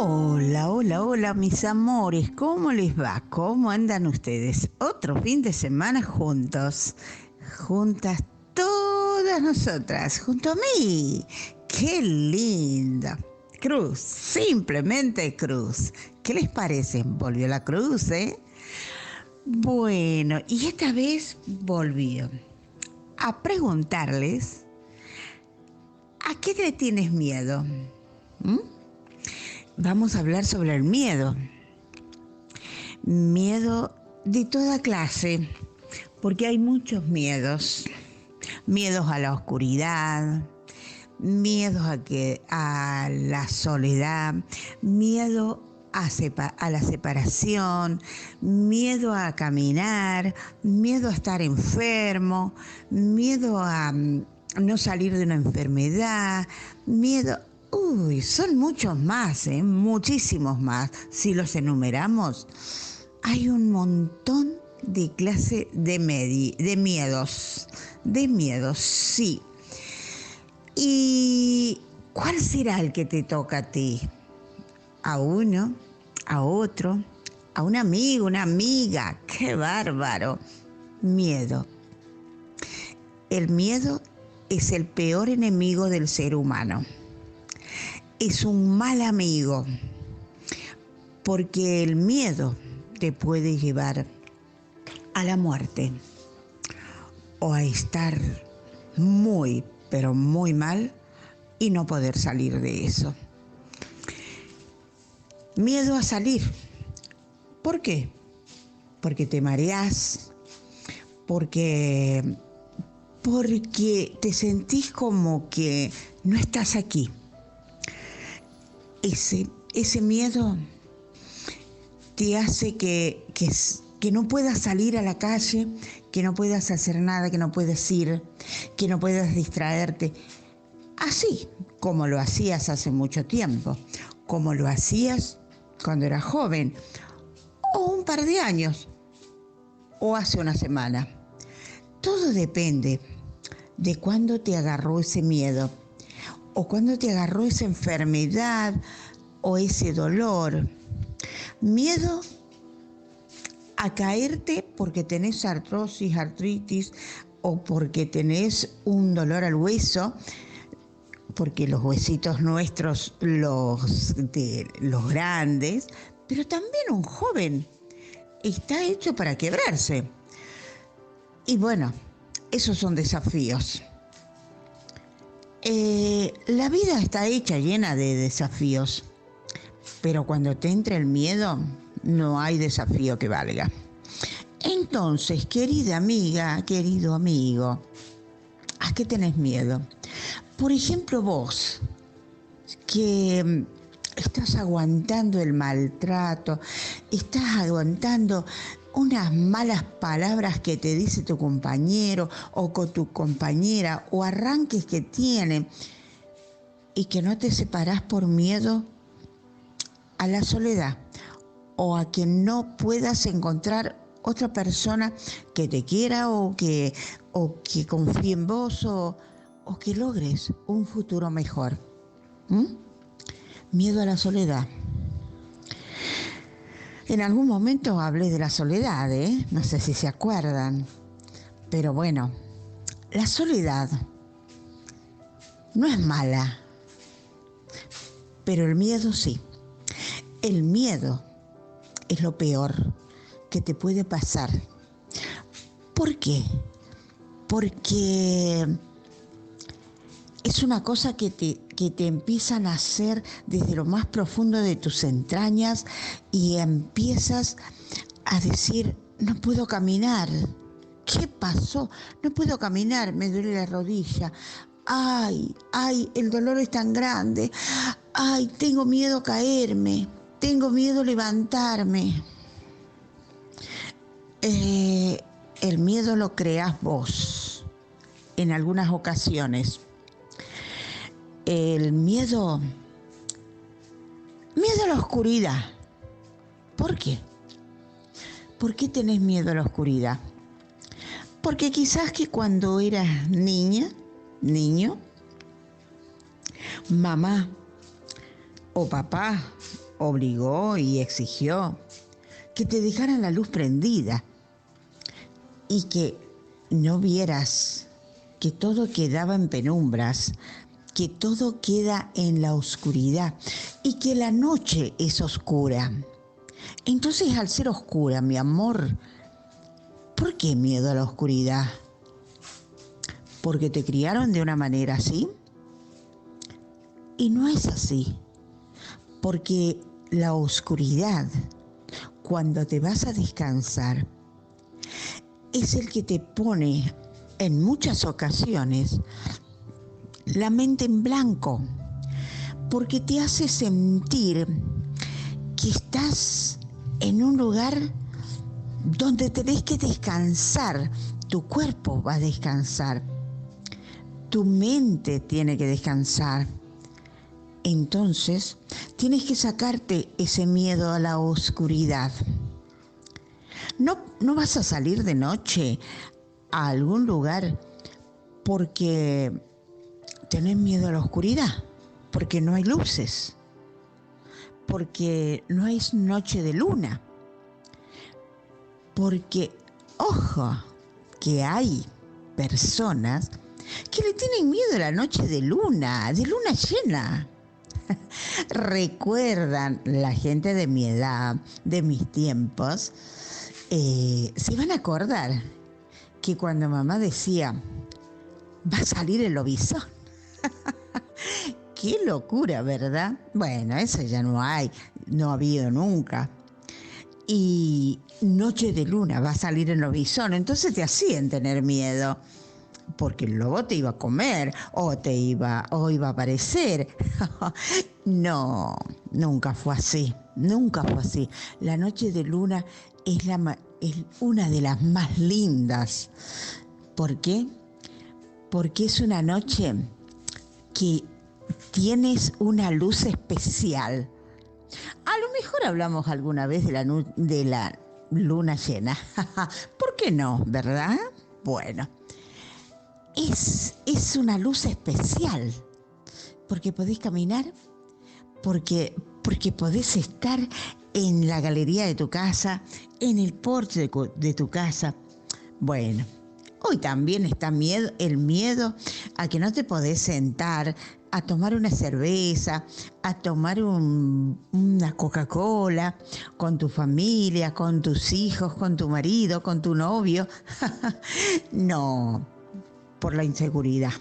Hola, hola, hola, mis amores, ¿cómo les va? ¿Cómo andan ustedes? Otro fin de semana juntos, juntas todas nosotras, junto a mí. ¡Qué linda! Cruz, simplemente Cruz. ¿Qué les parece? Volvió la Cruz, ¿eh? Bueno, y esta vez volvió a preguntarles, ¿a qué le tienes miedo? ¿Mm? Vamos a hablar sobre el miedo. Miedo de toda clase, porque hay muchos miedos. Miedos a la oscuridad, miedos a la soledad, miedo a la separación, miedo a caminar, miedo a estar enfermo, miedo a no salir de una enfermedad, miedo... Uy, son muchos más, muchísimos más. Si los enumeramos, hay un montón de clase de miedos, sí. ¿Y cuál será el que te toca a ti? ¿A uno? ¿A otro? ¿A un amigo, una amiga? ¡Qué bárbaro! Miedo. El miedo es el peor enemigo del ser humano. Es un mal amigo, porque el miedo te puede llevar a la muerte o a estar muy, pero muy mal y no poder salir de eso. Miedo a salir. ¿Por qué? Porque te mareás, porque te sentís como que no estás aquí. Ese miedo te hace que no puedas salir a la calle, que no puedas hacer nada, que no puedas ir, que no puedas distraerte. Así como lo hacías hace mucho tiempo, como lo hacías cuando eras joven, o un par de años, o hace una semana. Todo depende de cuándo te agarró ese miedo, o cuándo te agarró esa enfermedad, o ese dolor. Miedo a caerte porque tenés artrosis, artritis, o porque tenés un dolor al hueso, porque los huesitos nuestros, los grandes, pero también un joven está hecho para quebrarse. Y bueno, esos son desafíos. La vida está hecha llena de desafíos, pero cuando te entra el miedo, no hay desafío que valga. Entonces, querida amiga, querido amigo, ¿a qué tenés miedo? Por ejemplo, vos, que estás aguantando el maltrato, estás aguantando unas malas palabras que te dice tu compañero o con tu compañera, o arranques que tiene, y que no te separás por miedo a la soledad, o a que no puedas encontrar otra persona que te quiera o que confíe en vos, o que logres un futuro mejor. Miedo a la soledad. En algún momento hablé de la soledad, no sé si se acuerdan, pero bueno, la soledad no es mala, pero el miedo sí. El miedo es lo peor que te puede pasar. ¿Por qué? Porque es una cosa que te empiezan a hacer desde lo más profundo de tus entrañas, y empiezas a decir, no puedo caminar. ¿Qué pasó? No puedo caminar, me duele la rodilla. Ay, el dolor es tan grande. Ay, tengo miedo a caerme. Tengo miedo a levantarme. El miedo lo creás vos en algunas ocasiones. El miedo a la oscuridad. ¿Por qué? ¿Por qué tenés miedo a la oscuridad? Porque quizás que cuando eras niño, mamá o papá obligó y exigió que te dejaran la luz prendida y que no vieras que todo quedaba en penumbras, que todo queda en la oscuridad y que la noche es oscura. Entonces, al ser oscura, mi amor, ¿por qué miedo a la oscuridad? ¿Porque te criaron de una manera así? Y no es así, porque la oscuridad, cuando te vas a descansar, es el que te pone en muchas ocasiones la mente en blanco, porque te hace sentir que estás en un lugar donde tenés que descansar. Tu cuerpo va a descansar, tu mente tiene que descansar. Entonces, tienes que sacarte ese miedo a la oscuridad. No vas a salir de noche a algún lugar porque tenés miedo a la oscuridad, porque no hay luces, porque no es noche de luna, porque, ojo, que hay personas que le tienen miedo a la noche de luna llena. Recuerdan la gente de mi edad, de mis tiempos, se van a acordar que cuando mamá decía, va a salir el lobizón. Qué locura, ¿verdad? Bueno, eso ya no hay, no ha habido nunca. Y noche de luna, va a salir el lobizón, entonces te hacían tener miedo, porque el lobo te iba a comer o iba a aparecer. No, nunca fue así, nunca fue así. La noche de luna es una de las más lindas. ¿Por qué? Porque es una noche que tienes una luz especial. A lo mejor hablamos alguna vez de la luna llena. ¿Por qué no, verdad? Bueno, es una luz especial, porque podés caminar, porque podés estar en la galería de tu casa, en el porche de tu casa. Bueno, hoy también está el miedo a que no te podés sentar a tomar una cerveza, a tomar una Coca-Cola con tu familia, con tus hijos, con tu marido, con tu novio. No, por la inseguridad.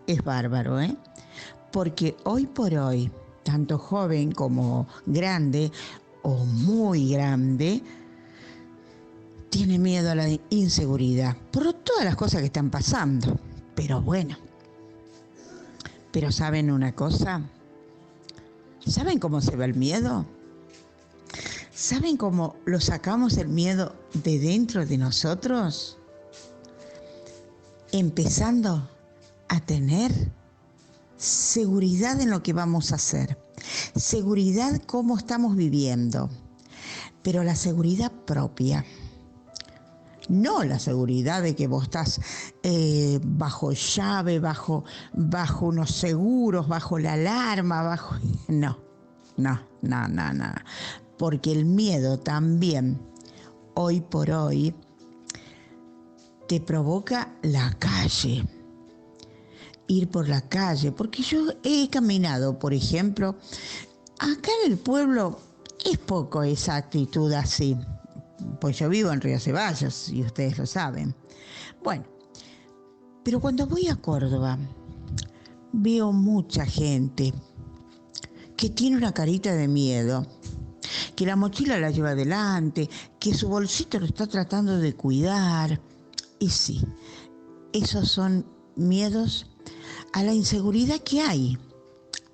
Es bárbaro, ¿eh? Porque hoy por hoy, tanto joven como grande o muy grande, tiene miedo a la inseguridad por todas las cosas que están pasando. Pero bueno, pero ¿saben una cosa? ¿Saben cómo se va el miedo? ¿Saben cómo lo sacamos el miedo de dentro de nosotros? Empezando a tener seguridad en lo que vamos a hacer, seguridad cómo estamos viviendo, pero la seguridad propia. No la seguridad de que vos estás bajo llave, bajo unos seguros, bajo la alarma, No. Porque el miedo también, hoy por hoy, te provoca la calle. Ir por la calle. Porque yo he caminado, por ejemplo, acá en el pueblo es poco esa actitud así. Pues yo vivo en Río Ceballos y ustedes lo saben. Bueno, pero cuando voy a Córdoba veo mucha gente que tiene una carita de miedo, que la mochila la lleva adelante, que su bolsito lo está tratando de cuidar. Y sí, esos son miedos a la inseguridad que hay,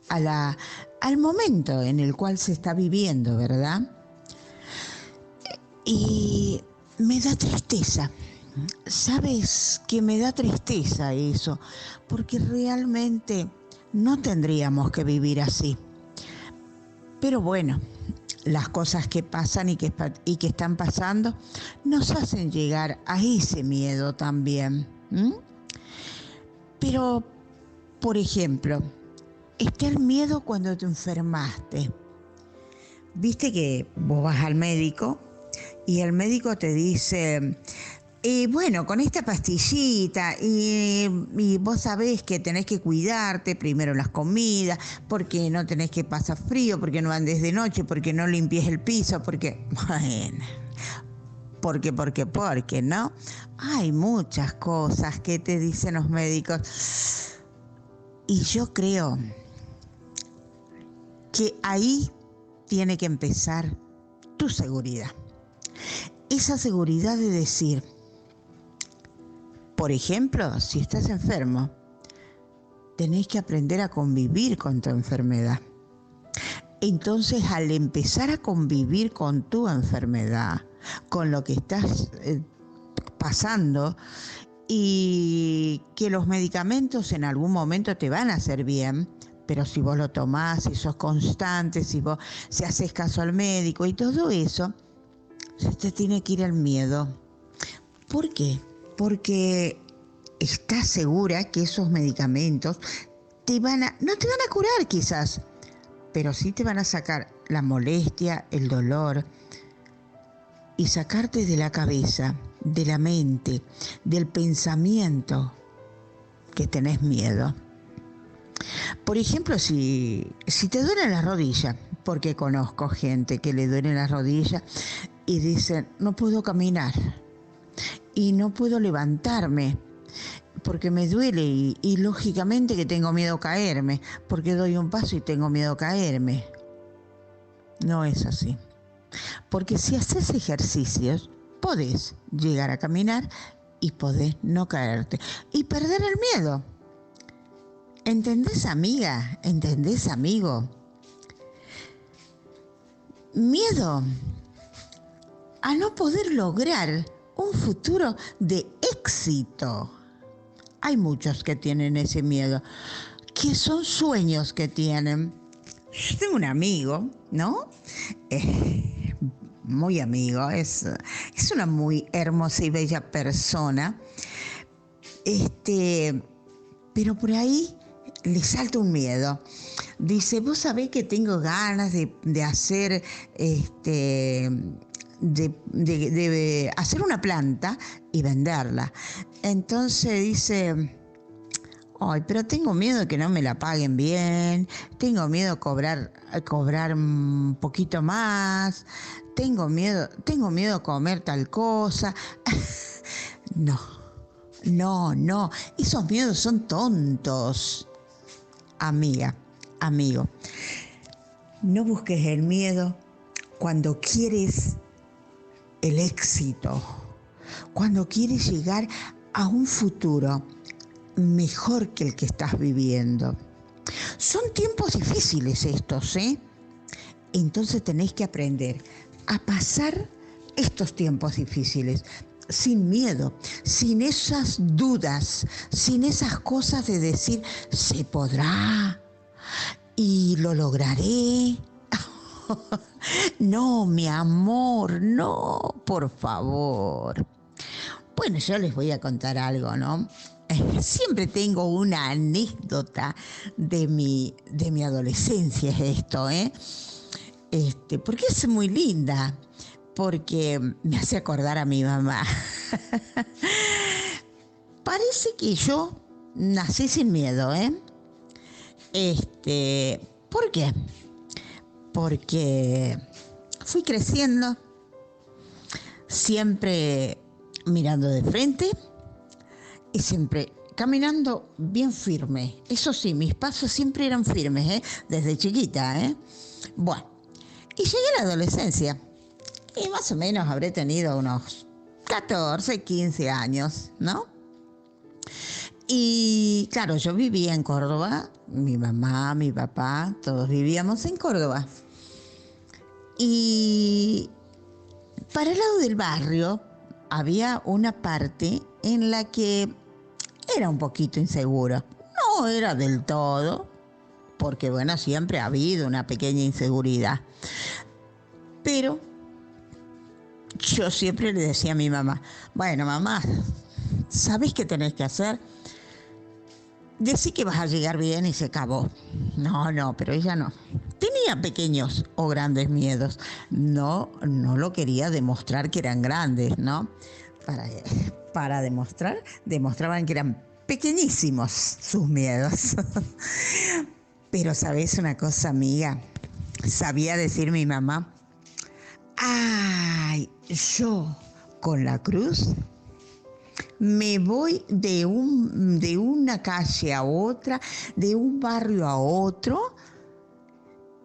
al momento en el cual se está viviendo, ¿verdad? Y me da tristeza. ¿Sabes que me da tristeza eso? Porque realmente no tendríamos que vivir así. Pero bueno, las cosas que pasan y que están pasando nos hacen llegar a ese miedo también. Pero, por ejemplo, está el miedo cuando te enfermaste. Viste que vos vas al médico y el médico te dice, bueno, con esta pastillita y vos sabés que tenés que cuidarte primero las comidas, porque no tenés que pasar frío, porque no andes de noche, porque no limpies el piso, porque, bueno, porque, ¿no? Hay muchas cosas que te dicen los médicos y yo creo que ahí tiene que empezar tu seguridad. Esa seguridad de decir, por ejemplo, si estás enfermo, tenés que aprender a convivir con tu enfermedad. Entonces, al empezar a convivir con tu enfermedad, con lo que estás pasando, y que los medicamentos en algún momento te van a hacer bien, pero si vos lo tomás, si sos constante, si haces caso al médico y todo eso, se te tiene que ir el miedo. ¿Por qué? Porque estás segura que esos medicamentos no te van a curar quizás, pero sí te van a sacar la molestia, el dolor y sacarte de la cabeza, de la mente, del pensamiento que tenés miedo. Por ejemplo, si te duelen las rodillas, porque conozco gente que le duelen las rodillas y dicen, no puedo caminar y no puedo levantarme porque me duele y lógicamente que tengo miedo a caerme, porque doy un paso y tengo miedo a caerme. No es así. Porque si haces ejercicios, podés llegar a caminar y podés no caerte y perder el miedo. ¿Entendés, amiga? ¿Entendés, amigo? Miedo a no poder lograr un futuro de éxito. Hay muchos que tienen ese miedo, que son sueños que tienen. Yo tengo un amigo, ¿no? Muy amigo, es una muy hermosa y bella persona. Pero por ahí le salta un miedo. Dice, vos sabés que tengo ganas de hacer de hacer una planta y venderla. Entonces dice, ay, pero tengo miedo de que no me la paguen bien, tengo miedo de cobrar un poquito más, tengo miedo de comer tal cosa. No, esos miedos son tontos. Amiga, amigo, no busques el miedo cuando quieres el éxito, cuando quieres llegar a un futuro mejor que el que estás viviendo. Son tiempos difíciles estos, ¿eh? Entonces tenés que aprender a pasar estos tiempos difíciles sin miedo, sin esas dudas, sin esas cosas de decir, se podrá y lo lograré. No, mi amor, no, por favor. Bueno, yo les voy a contar algo, ¿no? Siempre tengo una anécdota de mi adolescencia, es esto, ¿eh? Porque es muy linda, porque me hace acordar a mi mamá. Parece que yo nací sin miedo, ¿eh? ¿Por qué? Porque fui creciendo, siempre mirando de frente y siempre caminando bien firme. Eso sí, mis pasos siempre eran firmes, ¿eh? Desde chiquita, ¿eh? Bueno, y llegué a la adolescencia y más o menos habré tenido unos 14, 15 años, ¿no? Y claro, yo vivía en Córdoba, mi mamá, mi papá, todos vivíamos en Córdoba. Y para el lado del barrio había una parte en la que era un poquito inseguro. No era del todo, porque bueno, siempre ha habido una pequeña inseguridad. Pero yo siempre le decía a mi mamá, bueno, mamá, ¿sabés qué tenés que hacer? decí que vas a llegar bien y se acabó. No, pero ella no. Tenía pequeños o grandes miedos. No lo quería demostrar que eran grandes, ¿no? Para, para demostrar, demostraban que eran pequeñísimos sus miedos. Pero ¿sabés una cosa, amiga? Sabía decir mi mamá, ay, yo con la cruz me voy de una calle a otra, de un barrio a otro,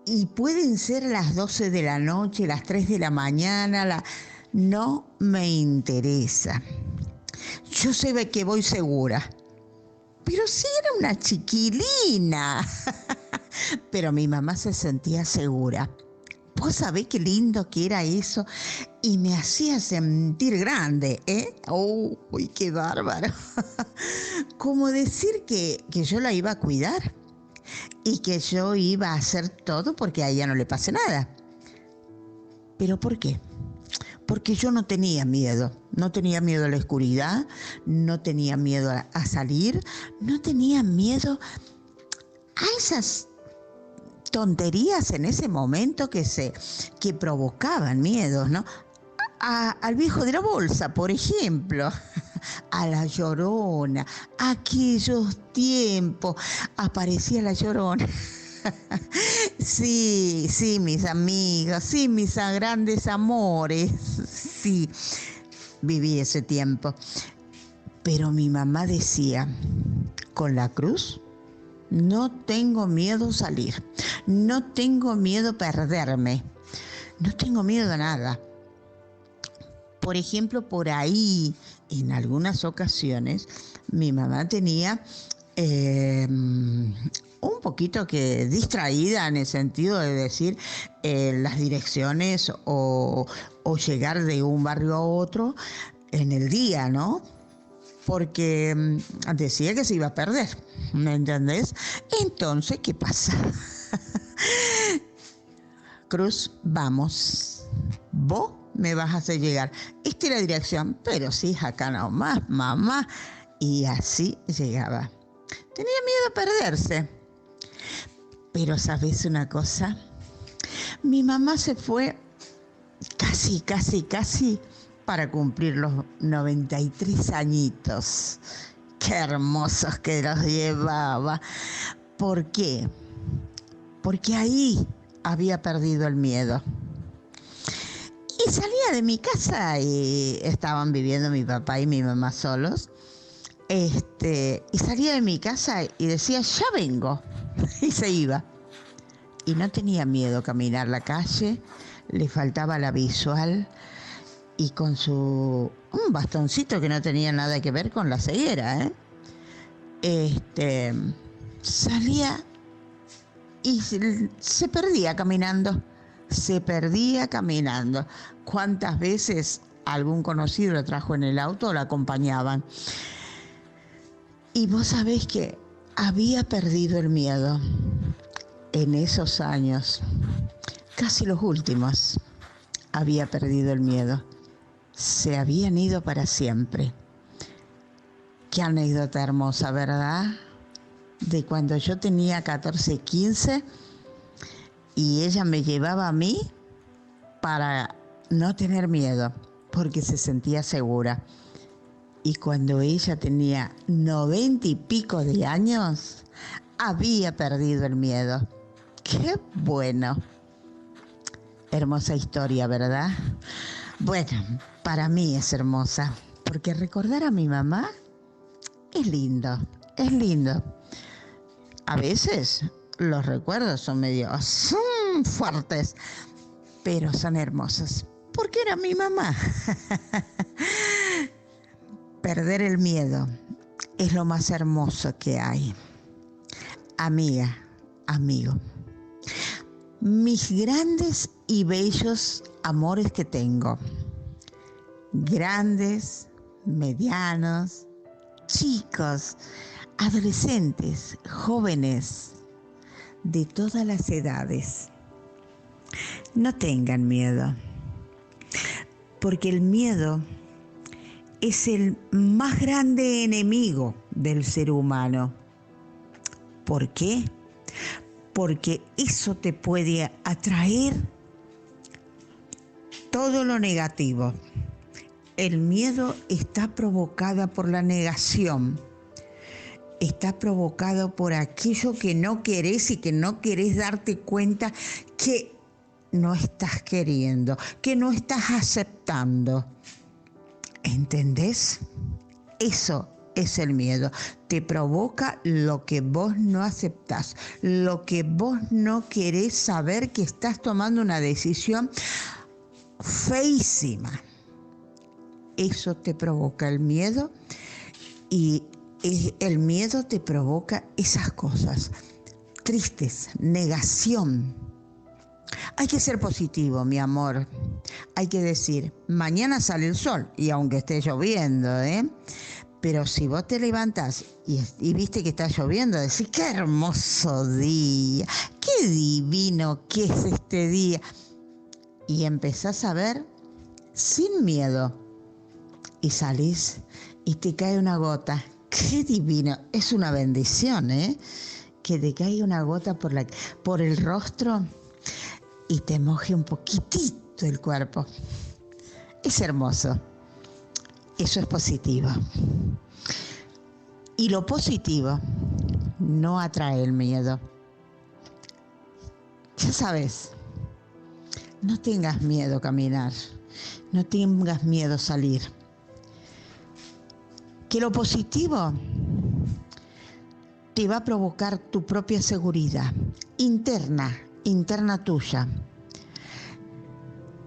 y pueden ser las 12 de la noche, las 3 de la mañana, no me interesa. Yo sé que voy segura. Pero sí era una chiquilina. Pero mi mamá se sentía segura. Vos sabés qué lindo que era eso. Y me hacía sentir grande, ¿eh? ¡Uy, qué bárbaro! Como decir que yo la iba a cuidar y que yo iba a hacer todo porque a ella no le pase nada. ¿Pero por qué? Porque yo no tenía miedo a la oscuridad, no tenía miedo a salir, no tenía miedo a esas tonterías en ese momento que provocaban miedos, ¿no? Al viejo de la bolsa, por ejemplo, a la Llorona, aquellos tiempos, aparecía la Llorona. Sí, mis amigos, sí, mis grandes amores, sí, viví ese tiempo. Pero mi mamá decía, con la cruz, no tengo miedo a salir, no tengo miedo a perderme, no tengo miedo a nada. Por ejemplo, por ahí, en algunas ocasiones, mi mamá tenía un poquito que distraída en el sentido de decir las direcciones o llegar de un barrio a otro en el día, ¿no? Porque decía que se iba a perder, ¿me entendés? Entonces, ¿qué pasa? Cruz, vamos, vos me vas a hacer llegar. Esta es la dirección, pero sí, acá nomás, mamá. Y así llegaba. Tenía miedo a perderse. Pero ¿sabés una cosa? Mi mamá se fue casi para cumplir los 93 añitos. Qué hermosos que los llevaba. ¿Por qué? Porque ahí había perdido el miedo. Y salía de mi casa y estaban viviendo mi papá y mi mamá solos. Y salía de mi casa y decía, ya vengo. Y se iba. Y no tenía miedo a caminar la calle, le faltaba la visual y con un bastoncito que no tenía nada que ver con la ceguera, salía y se perdía caminando. ¿Cuántas veces algún conocido la trajo en el auto o la acompañaban? Y vos sabés que había perdido el miedo en esos años, casi los últimos, había perdido el miedo. Se habían ido para siempre. Qué anécdota hermosa, ¿verdad? De cuando yo tenía 14, 15 y ella me llevaba a mí para no tener miedo, porque se sentía segura. Y cuando ella tenía 90 y pico de años, había perdido el miedo. ¡Qué bueno! Hermosa historia, ¿verdad? Bueno, para mí es hermosa, porque recordar a mi mamá es lindo, es lindo. A veces los recuerdos son medio fuertes, pero son hermosos, porque era mi mamá. Perder el miedo es lo más hermoso que hay. Amiga, amigo, mis grandes y bellos amores que tengo, grandes, medianos, chicos, adolescentes, jóvenes, de todas las edades, no tengan miedo, porque el miedo es el más grande enemigo del ser humano. ¿Por qué? Porque eso te puede atraer todo lo negativo. El miedo está provocado por la negación. Está provocado por aquello que no querés y que no querés darte cuenta que no estás queriendo, que no estás aceptando. ¿Entendés? Eso es el miedo. Te provoca lo que vos no aceptás, lo que vos no querés saber que estás tomando una decisión feísima. Eso te provoca el miedo y el miedo te provoca esas cosas tristes, negación. Hay que ser positivo, mi amor. Hay que decir, mañana sale el sol, y aunque esté lloviendo, pero si vos te levantás y viste que está lloviendo, decís, qué hermoso día, qué divino que es este día. Y empezás a ver sin miedo. Y salís y te cae una gota. Qué divino, es una bendición, que te caiga una gota por el rostro y te moje un poquitito el cuerpo. Es hermoso. Eso es positivo. Y lo positivo no atrae el miedo. Ya sabes, no tengas miedo a caminar, no tengas miedo a salir. Que lo positivo te va a provocar tu propia seguridad interna tuya.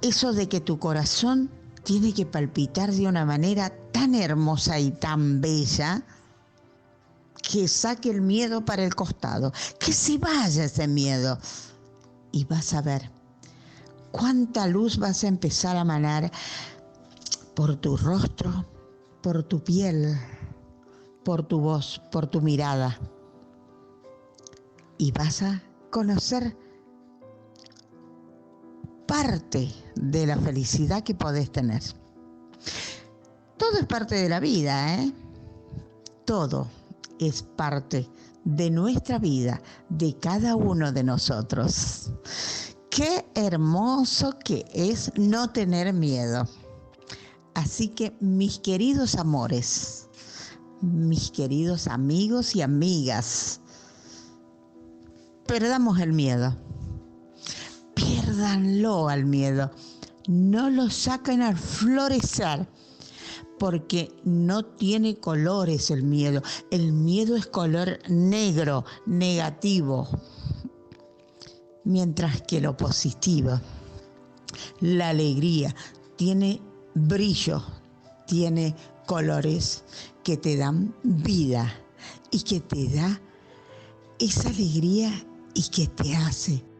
Eso de que tu corazón tiene que palpitar de una manera tan hermosa y tan bella que saque el miedo para el costado, que se vaya ese miedo y vas a ver cuánta luz vas a empezar a emanar por tu rostro, por tu piel, por tu voz, por tu mirada. Y vas a conocer parte de la felicidad que podés tener. Todo es parte de la vida, Todo es parte de nuestra vida, de cada uno de nosotros. Qué hermoso que es no tener miedo. Así que, mis queridos amores, mis queridos amigos y amigas, perdamos el miedo. Piérdanlo al miedo. No lo saquen al florecer, porque no tiene colores el miedo. El miedo es color negro, negativo. Mientras que lo positivo, la alegría, tiene brillo, tiene colores que te dan vida y que te da esa alegría y que te hace